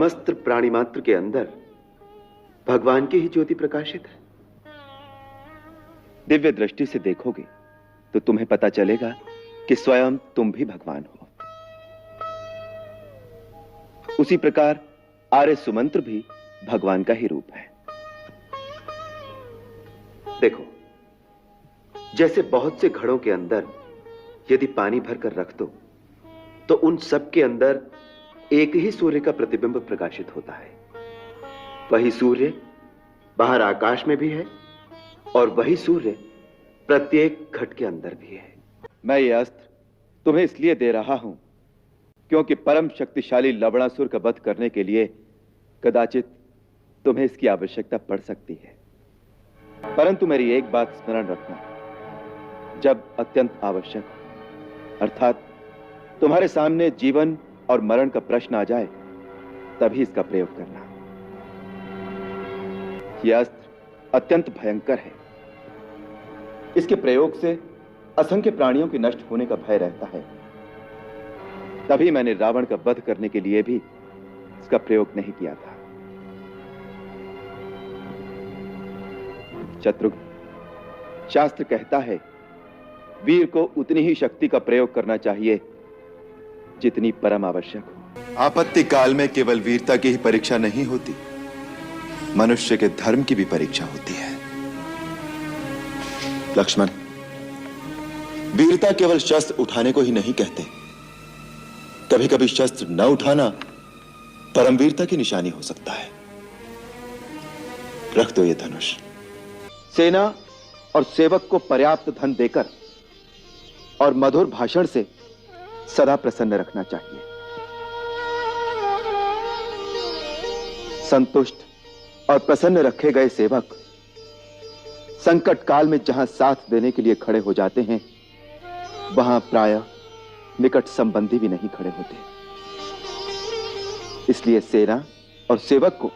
समस्त प्राणी मात्र के अंदर भगवान की ही ज्योति प्रकाशित है। दिव्य दृष्टि से देखोगे तो तुम्हें पता चलेगा कि स्वयं तुम भी भगवान हो। उसी प्रकार आर्य सुमंत्र भी भगवान का ही रूप है। देखो, जैसे बहुत से घड़ों के अंदर यदि पानी भरकर रख दो तो उन सब के अंदर एक ही सूर्य का प्रतिबिंब प्रकाशित होता है। वही सूर्य बाहर आकाश में भी है और वही सूर्य प्रत्येक घट के अंदर भी है। मैं ये अस्त्र तुम्हें इसलिए दे रहा हूं क्योंकि परम शक्तिशाली लवणासुर का वध करने के लिए कदाचित तुम्हें इसकी आवश्यकता पड़ सकती है। परंतु मेरी एक बात स्मरण रखना, जब अत्यंत आवश्यक हो, अर्थात तुम्हारे सामने जीवन और मरण का प्रश्न आ जाए, तभी इसका प्रयोग करना। यह अस्त्र अत्यंत भयंकर है। इसके प्रयोग से असंख्य प्राणियों के नष्ट होने का भय रहता है। तभी मैंने रावण का वध करने के लिए भी इसका प्रयोग नहीं किया था। शत्रुघ्न, शास्त्र कहता है वीर को उतनी ही शक्ति का प्रयोग करना चाहिए जितनी परम आवश्यक हो। आपत्ति काल में केवल वीरता की ही परीक्षा नहीं होती, मनुष्य के धर्म की भी परीक्षा होती है। लक्ष्मण, वीरता केवल शस्त्र उठाने को ही नहीं कहते। कभी कभी शस्त्र न उठाना परमवीरता की निशानी हो सकता है। रख दो ये धनुष। सेना और सेवक को पर्याप्त धन देकर और मधुर भाषण से सदा प्रसन्न रखना चाहिए। संतुष्ट और प्रसन्न रखे गए सेवक संकट काल में जहां साथ देने के लिए खड़े हो जाते हैं, वहां प्रायः निकट संबंधी भी नहीं खड़े होते। इसलिए सेना और सेवक को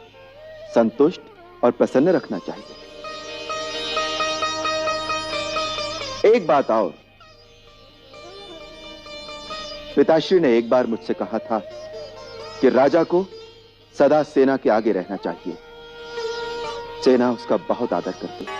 संतुष्ट और प्रसन्न रखना चाहिए। एक बात और, पिताश्री ने एक बार मुझसे कहा था कि राजा को सदा सेना के आगे रहना चाहिए। सेना उसका बहुत आदर करती है।